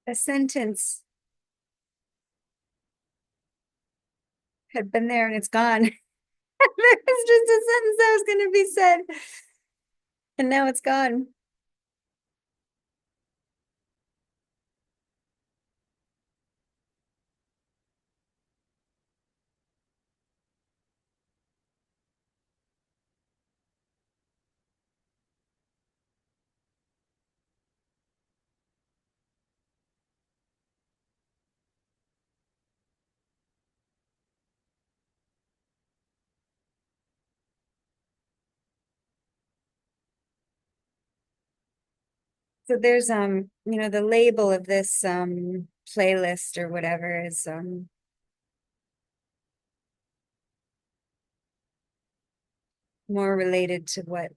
A sentence had been there and it's gone. There was just a sentence that was going to be said, and now it's gone. So there's the label of this playlist or whatever is more related to what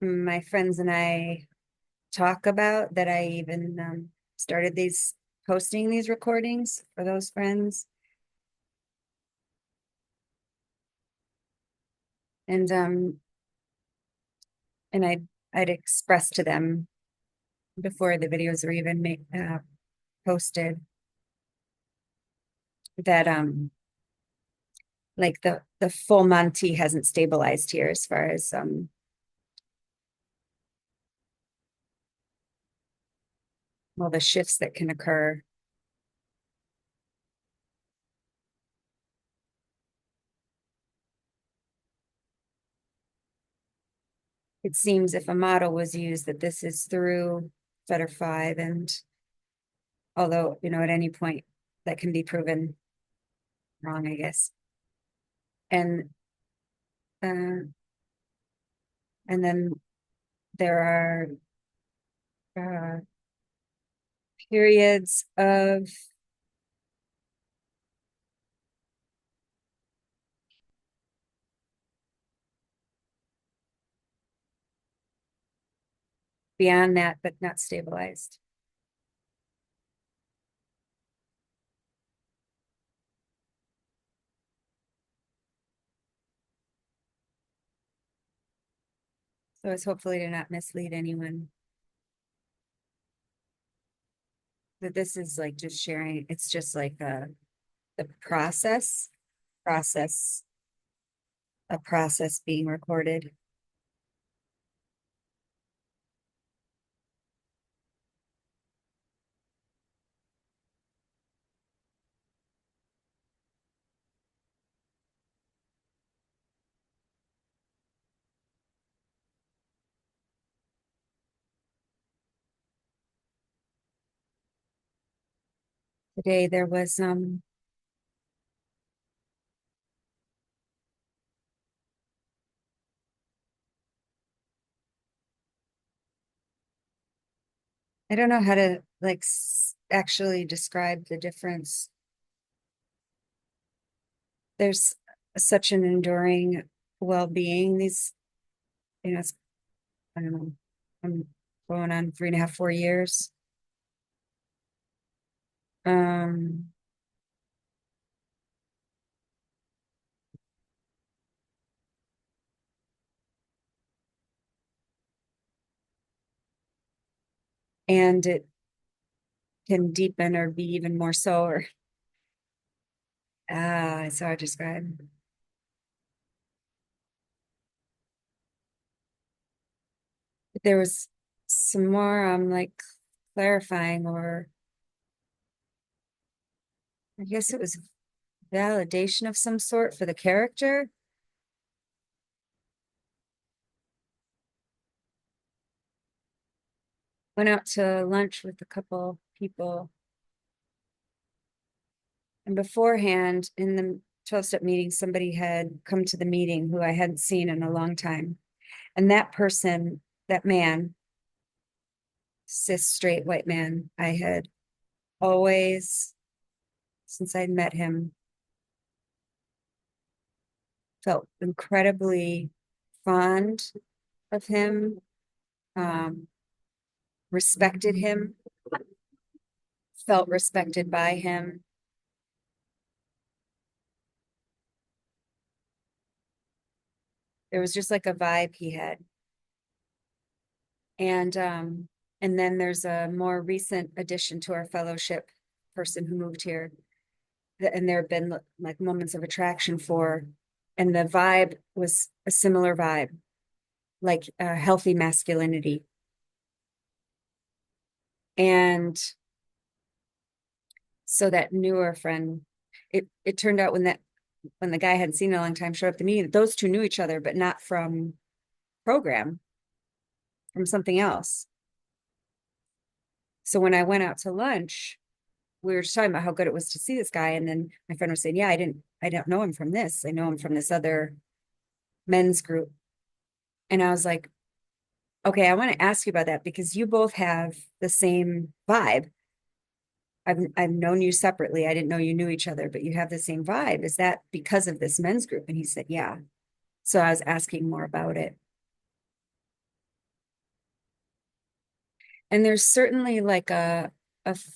my friends and I talk about, that I even started these posting these recordings for those friends. And I'd expressed to them before the videos were even posted that like the full Monty hasn't stabilized here as far as all the shifts that can occur. It seems if a model was used that this is through Fetter 5, and although, at any point that can be proven wrong, I guess. And uh, and then there are periods of beyond that, but not stabilized. So it's hopefully to not mislead anyone that this is like just sharing. It's just like the process, a process being recorded. Today there was I don't know how to like actually describe the difference. There's such an enduring well-being. These, it's, I don't know, I'm going on 3.5, 4 years. Um, and it can deepen or be even more so, or it's hard to describe. But there was some more like clarifying, or I guess it was validation of some sort for the character. Went out to lunch with a couple people, and beforehand in the 12-step meeting, somebody had come to the meeting who I hadn't seen in a long time. And that person, that man, cis straight white man, I had always, since I'd met him, felt incredibly fond of him, um, respected him, felt respected by him. There was just like a vibe he had. And And then there's a more recent addition to our fellowship person who moved here. And there have been like moments of attraction for, and the vibe was a similar vibe, like healthy masculinity. And so that newer friend, it turned out when the guy I hadn't seen in a long time showed up to me, those two knew each other, but not from program, from something else. So when I went out to lunch, we were just talking about how good it was to see this guy. And then my friend was saying, yeah, I don't know him from this. I know him from this other men's group. And I was like, okay, I want to ask you about that because you both have the same vibe. I've known you separately. I didn't know you knew each other, but you have the same vibe. Is that because of this men's group? And he said, yeah. So I was asking more about it. And there's certainly like a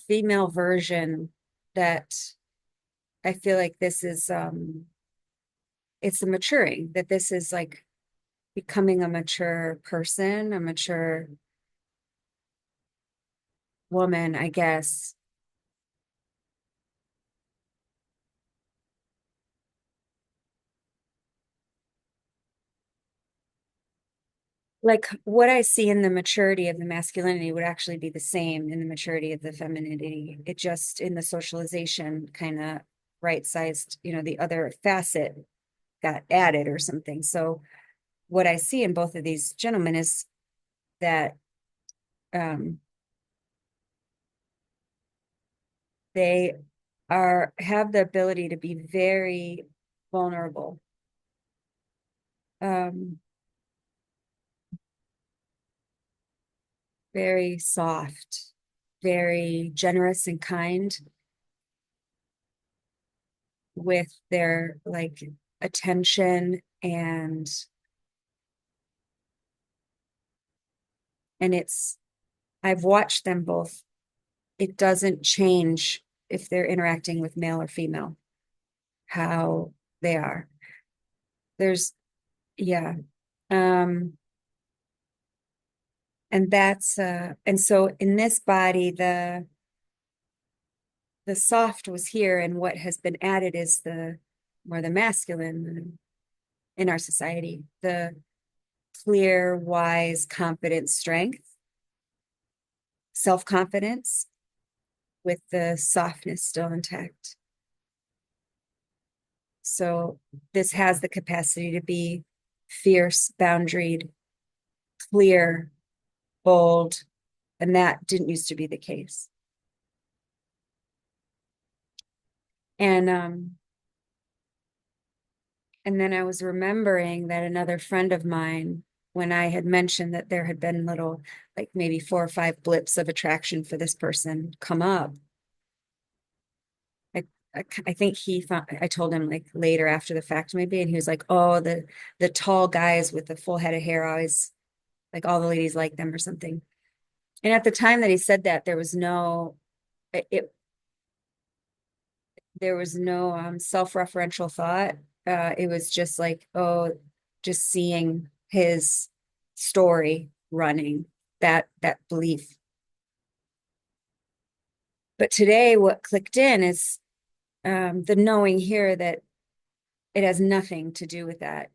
female version that I feel like this is it's a maturing, that this is like becoming a mature person, a mature woman, I guess. Like what I see in the maturity of the masculinity would actually be the same in the maturity of the femininity. It just in the socialization kind of right sized, the other facet got added or something. So what I see in both of these gentlemen is that um, they have the ability to be very vulnerable, um, very soft, very generous and kind with their like attention and it's I've watched them both. It doesn't change if they're interacting with male or female, how they are. There's yeah. Um and that's and so in this body the soft was here and what has been added is the more the masculine in our society, the clear, wise, confident strength, self-confidence with the softness still intact. So this has the capacity to be fierce, boundaried, clear, bold, and that didn't used to be the case. And and then I was remembering that another friend of mine, when I had mentioned that there had been little, like maybe 4 or 5 blips of attraction for this person come up, I think he found, I told him like later after the fact maybe, and he was like, oh, the tall guys with the full head of hair always, like all the ladies like them or something. And at the time that he said that, it there was no self-referential thought. It was just like, oh, just seeing his story running, that belief. But today, what clicked in is the knowing here that it has nothing to do with that.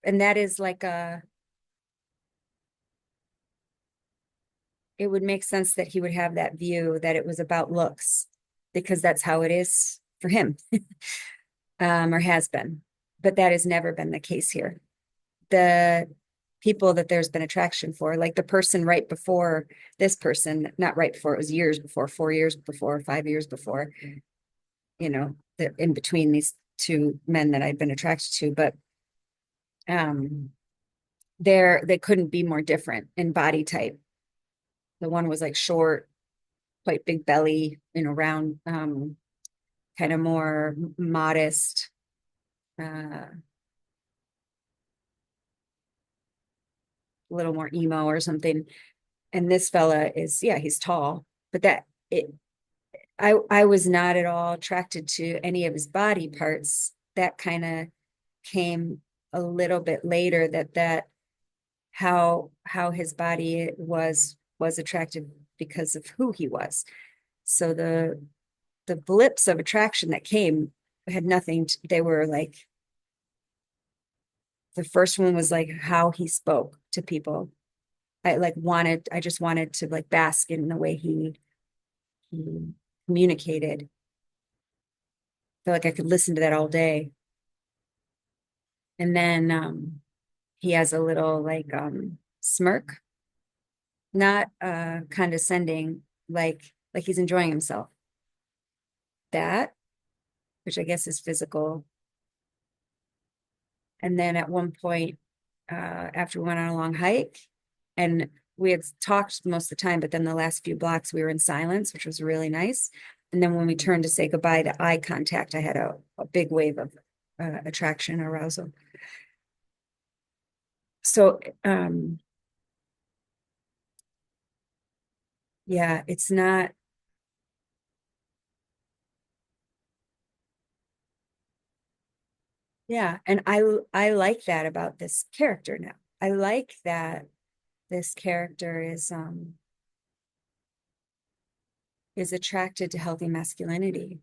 And that is like it would make sense that he would have that view that it was about looks because that's how it is for him, or has been. But that has never been the case here. The people that there's been attraction for, like the person right before this person, not right before, it was years before, 4 years before, 5 years before, in between these two men that I'd been attracted to, but um they couldn't be more different in body type. The one was like short, quite big belly, round, kind of more modest, a little more emo or something. And this fella is, yeah, he's tall, but I was not at all attracted to any of his body parts. That kind of came a little bit later that how his body was attractive because of who he was. So the blips of attraction that came had nothing to, they were like the first one was like how he spoke to people. I just wanted to like bask in the way he communicated. Feel like I could listen to that all day. And then he has a little like smirk, not condescending, like he's enjoying himself. That, which I guess is physical. And then at one point, after we went on a long hike, and we had talked most of the time, but then the last few blocks we were in silence, which was really nice. And then when we turned to say goodbye to eye contact, I had a big wave of attraction, arousal. So, yeah, it's not, yeah. And I like that about this character now. I like that this character is attracted to healthy masculinity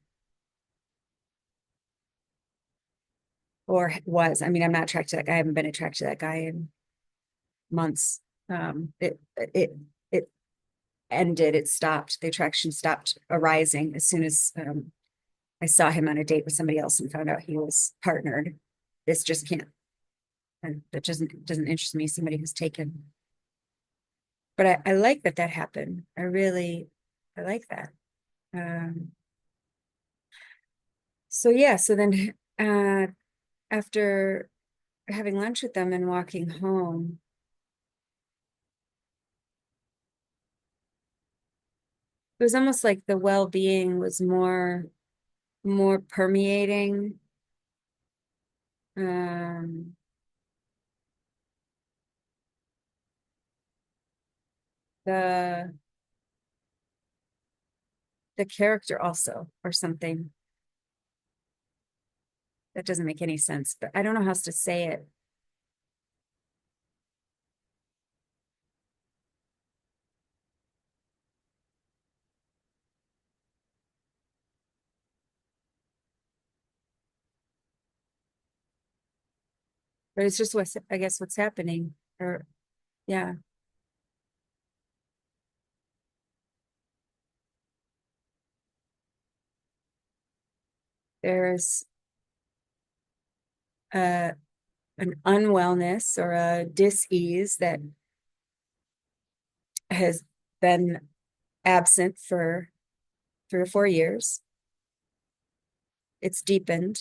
or was. I mean, I'm not attracted to that guy. I haven't been attracted to that guy in months. It ended. It stopped. The attraction stopped arising as soon as I saw him on a date with somebody else and found out he was partnered. This just can't. And that doesn't interest me. Somebody who's taken. But I like that that happened. I like that. Um, so yeah. So then after having lunch with them and walking home, it was almost like the well-being was more permeating. Um, the the character also, or something that doesn't make any sense, but I don't know how else to say it. But it's just what's I guess what's happening. Or yeah, there's a an unwellness or a dis-ease that has been absent for 3 or 4 years. It's deepened,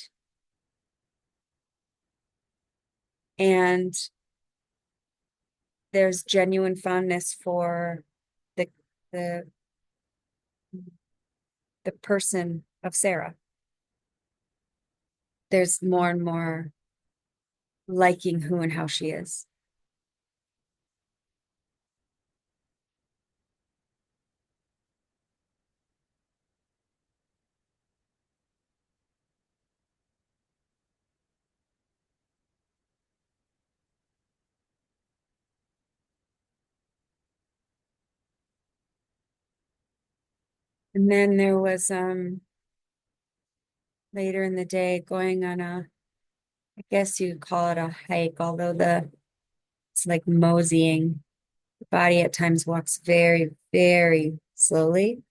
and there's genuine fondness for the the the person of Sarah. There's more and more liking who and how she is. And then there was later in the day going on I guess you call it a hike, although the it's like moseying. The body at times walks very, very slowly.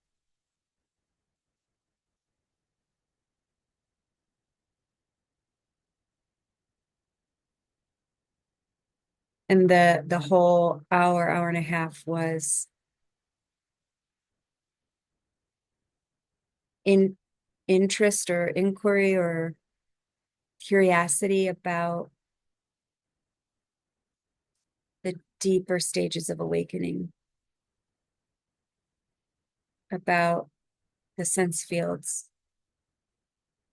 And the whole hour and a half was in interest or inquiry or curiosity about the deeper stages of awakening, about the sense fields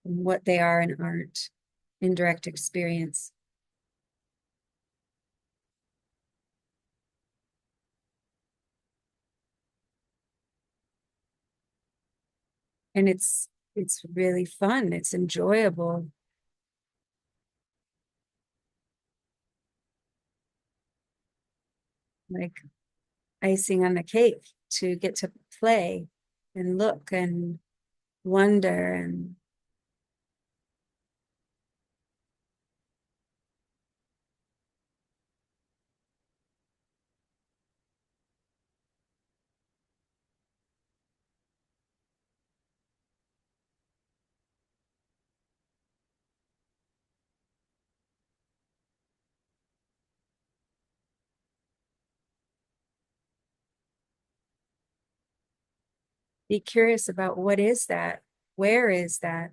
and what they are and aren't, indirect experience. And it's really fun. It's enjoyable. like icing on the cake to get to play and look and wonder and be curious about what is that? Where is that?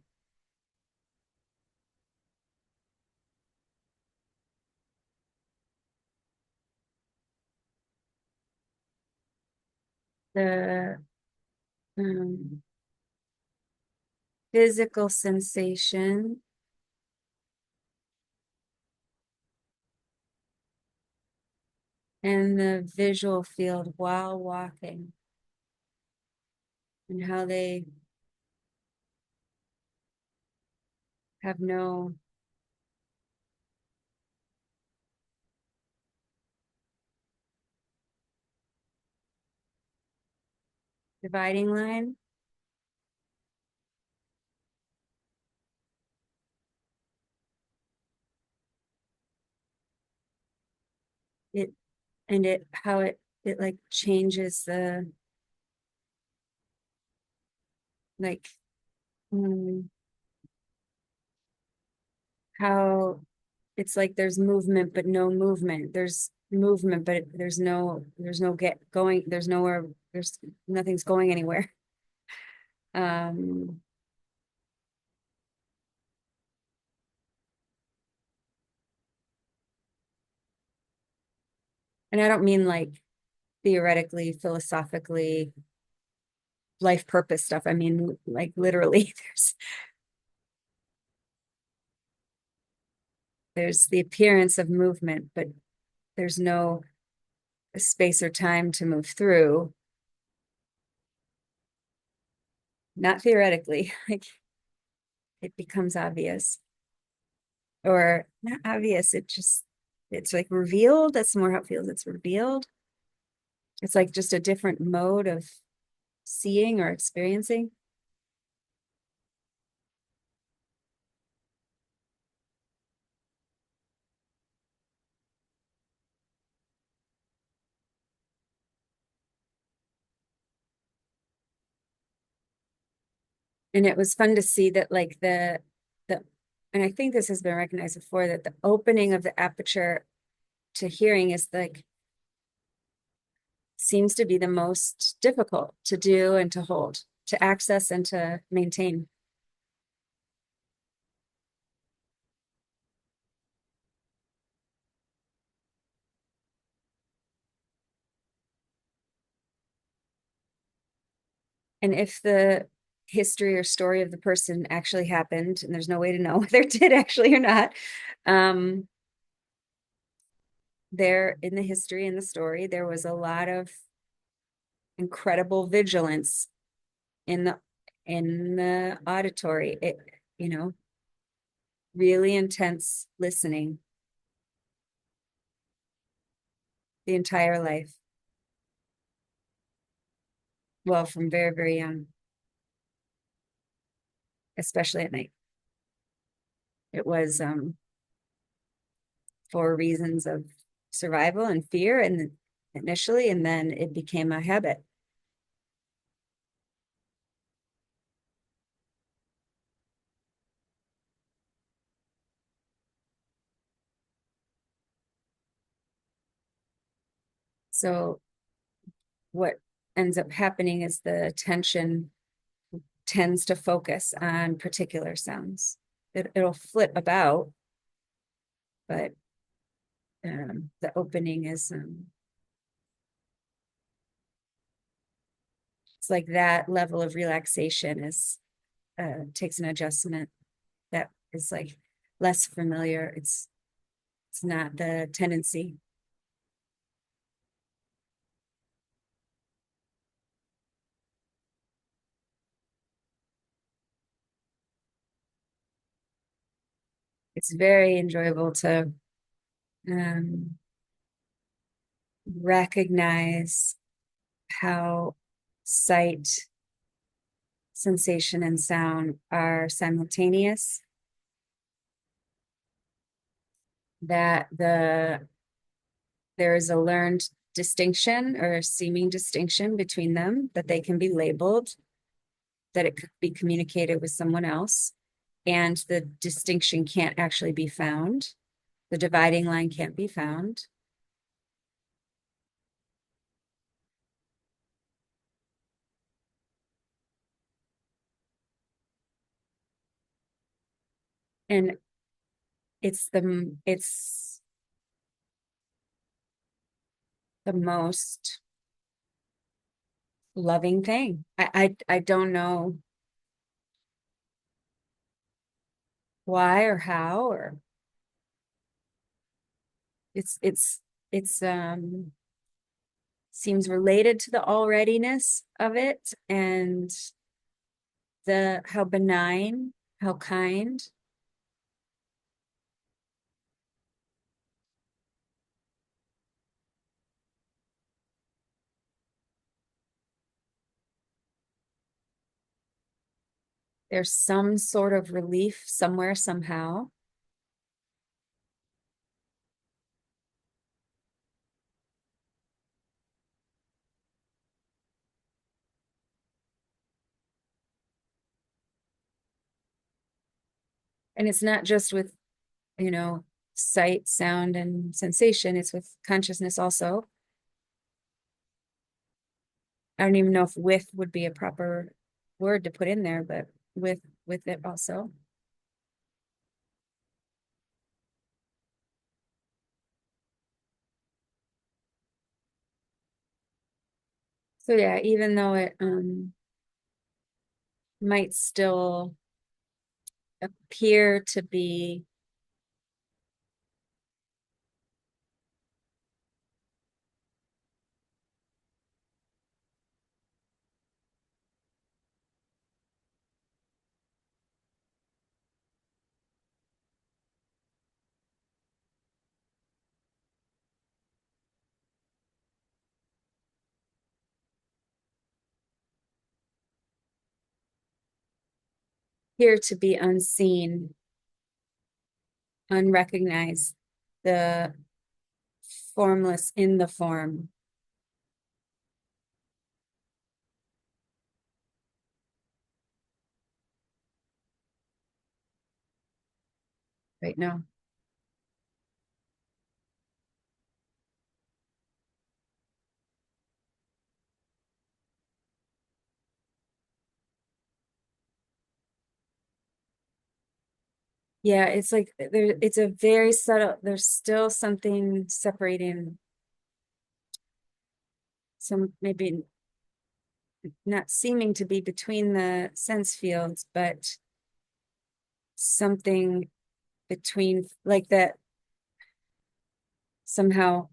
The um, physical sensation and the visual field while walking and how they have no dividing line. It and it how it like changes the like mm, how it's like there's movement but no movement. There's movement but there's no get going. There's nowhere. There's nothing's going anywhere. Um, and I don't mean like theoretically, philosophically, life purpose stuff. I mean like literally there's the appearance of movement, but there's no space or time to move through. Not theoretically, like it becomes obvious. Or not obvious, it's like revealed. That's more how it feels. It's revealed. It's like just a different mode of seeing or experiencing. And it was fun to see that like the and I think this has been recognized before, that the opening of the aperture to hearing is like seems to be the most difficult to do and to hold, to access and to maintain. And if the history or story of the person actually happened, and there's no way to know whether it did actually or not, um, there in the history and the story, there was a lot of incredible vigilance in the auditory. It, you know, really intense listening the entire life. Well, from very, very young, especially at night. It was for reasons of survival and fear and initially, and then it became a habit. So what ends up happening is the attention tends to focus on particular sounds. It'll flip about, but the opening is it's like that level of relaxation is takes an adjustment that is like less familiar. It's not the tendency. It's very enjoyable to um, recognize how sight, sensation, and sound are simultaneous, that there is a learned distinction or a seeming distinction between them, that they can be labeled, that it could be communicated with someone else, and the distinction can't actually be found. The dividing line can't be found. And it's the most loving thing. I don't know why or how, or it's seems related to the alreadiness of it, and the how benign, how kind. There's some sort of relief somewhere, somehow. And it's not just with, you know, sight, sound, and sensation, it's with consciousness also. I don't even know if with would be a proper word to put in there, but with it also. So yeah, even though it might still appear to be here to be unseen, unrecognized, the formless in the form, right now. Yeah, it's like there, it's a very subtle, there's still something separating, some maybe not seeming to be between the sense fields, but something between, like that somehow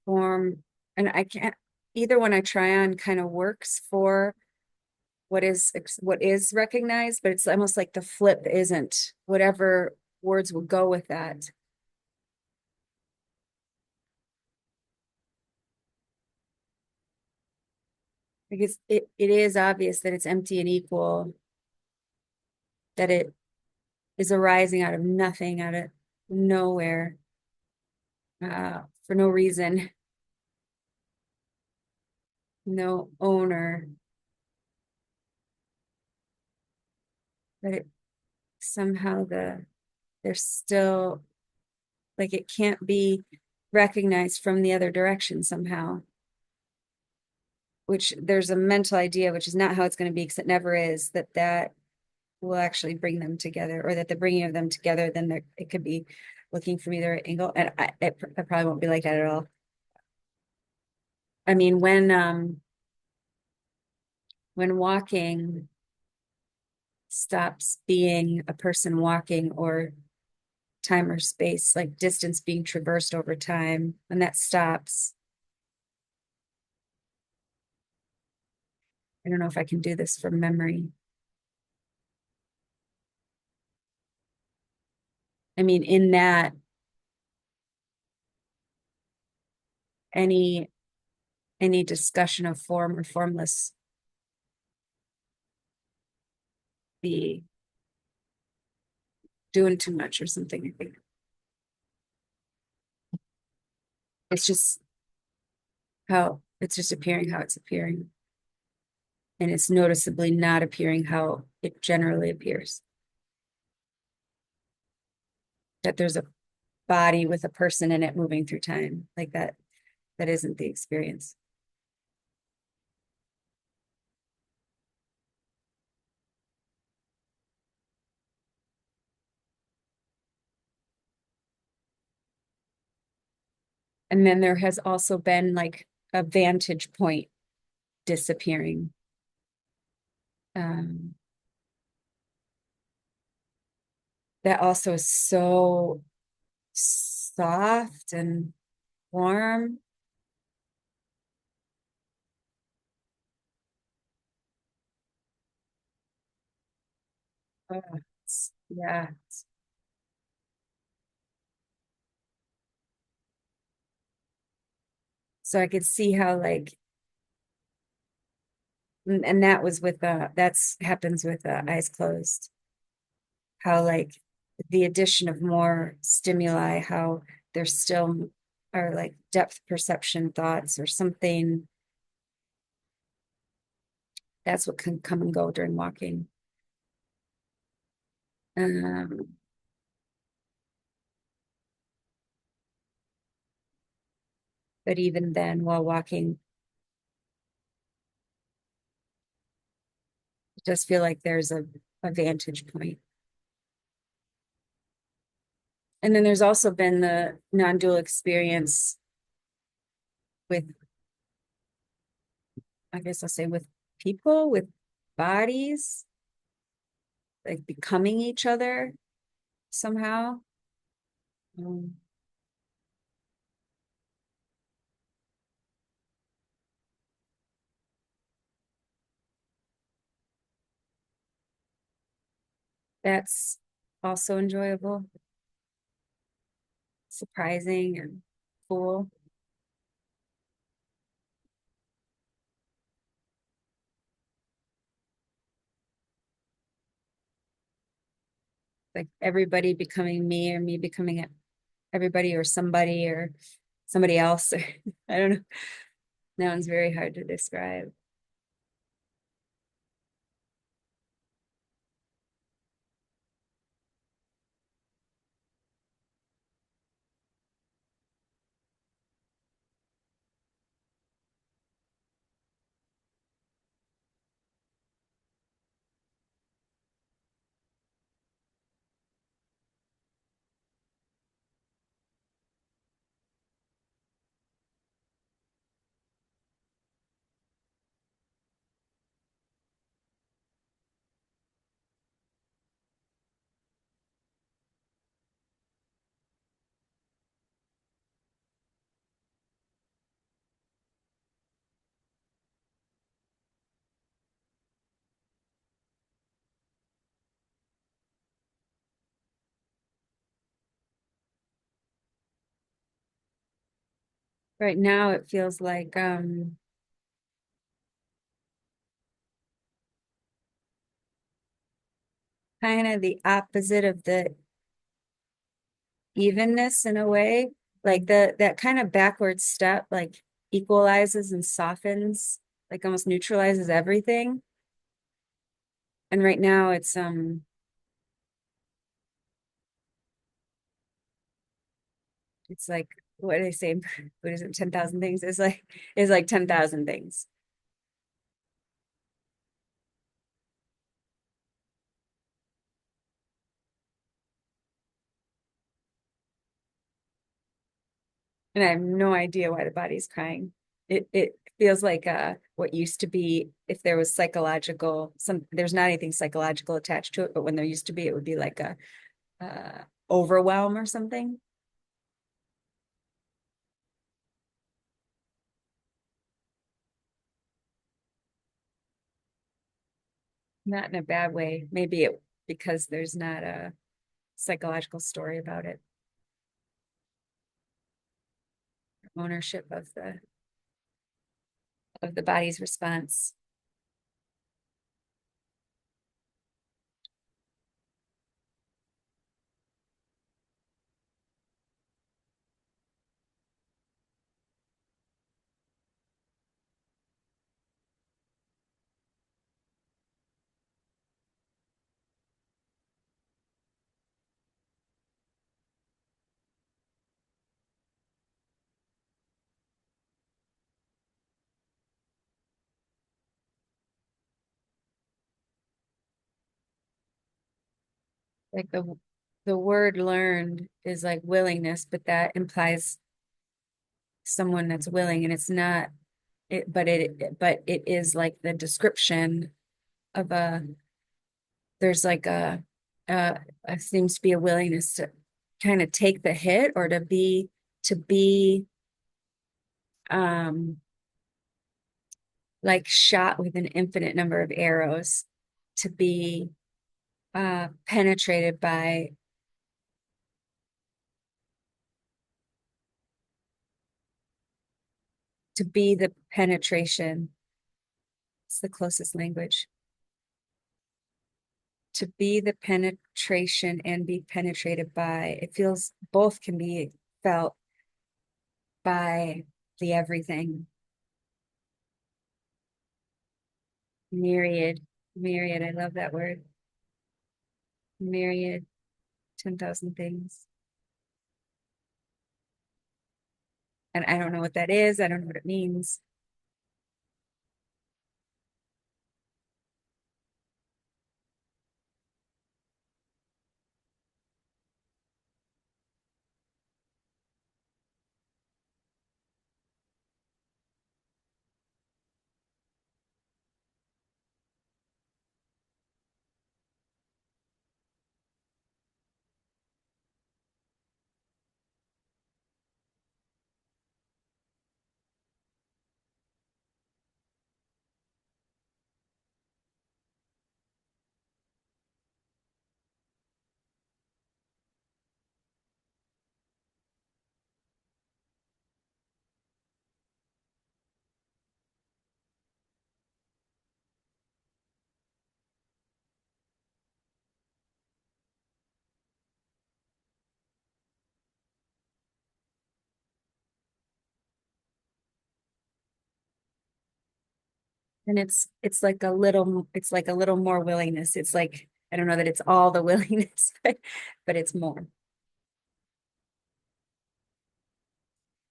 form. And I can't, either one I try on kind of works for what is recognized, but it's almost like the flip isn't, whatever words will go with that. Because it is obvious that it's empty and equal, that it is arising out of nothing, out of nowhere, for no reason, no owner, but it somehow there's still, like, it can't be recognized from the other direction somehow, which there's a mental idea, which is not how it's going to be, because it never is, that will actually bring them together, or that the bringing of them together, then there, it could be looking from either angle. And it probably won't be like that at all. I mean, when walking stops being a person walking, or time or space, like distance being traversed over time, when that stops, I don't know if I can do this from memory. I mean, in that, any any discussion of form or formless be doing too much or something. I think it's just how it's just appearing how it's appearing. And it's noticeably not appearing how it generally appears. That there's a body with a person in it moving through time like that. That isn't the experience. And then there has also been like a vantage point disappearing. Um, that also is so soft and warm. Oh, yeah. So I could see how like, and that was with that's happens with eyes closed. How like the addition of more stimuli, how there still are like depth perception thoughts or something. That's what can come and go during walking. Um, but even then, while walking, it does feel like there's a vantage point. And then there's also been the non-dual experience with, I guess I'll say with people, with bodies, like becoming each other somehow. Um, that's also enjoyable, surprising and cool. Like everybody becoming me or me becoming everybody or somebody else. I don't know. That one's very hard to describe. Right now it feels like kind of the opposite of the evenness in a way. Like the that kind of backward step like equalizes and softens, like almost neutralizes everything. And right now it's like what do they say? What is it? 10,000 things. It's like 10,000 things. And I have no idea why the body's crying. It feels like what used to be if there was psychological there's not anything psychological attached to it, but when there used to be, it would be like a overwhelm or something. Not in a bad way. Maybe it because there's not a psychological story about it. ownership of the body's response. Like the word learned is like willingness, but that implies someone that's willing, and it's not it, but it is like the description of a there's like seems to be a willingness to kind of take the hit or to be um like shot with an infinite number of arrows, to be penetrated by, to be the penetration. It's the closest language. To be the penetration and be penetrated by. It feels both can be felt by the everything. Myriad, myriad. I love that word. Myriad, 10,000 things. And I don't know what that is. I don't know what it means. And it's like a little more willingness. It's like, I don't know that it's all the willingness, but it's more.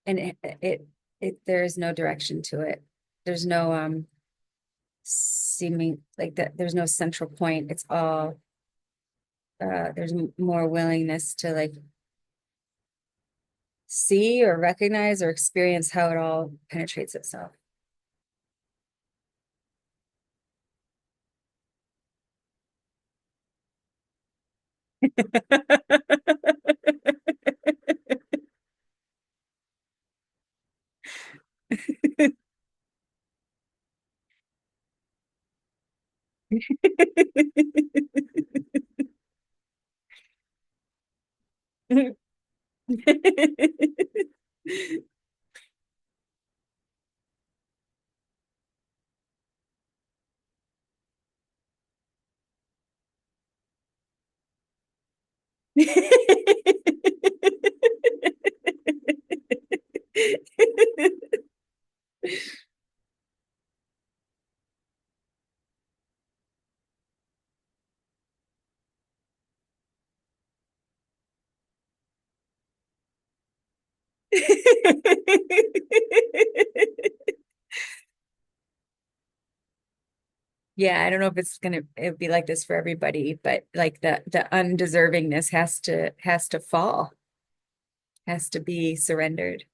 And there is no direction to it. There's no seeming like that. There's no central point. It's all there's more willingness to like see or recognize or experience how it all penetrates itself. Yeah, I don't know if it'd be like this for everybody, but like the undeservingness has to fall, has to be surrendered.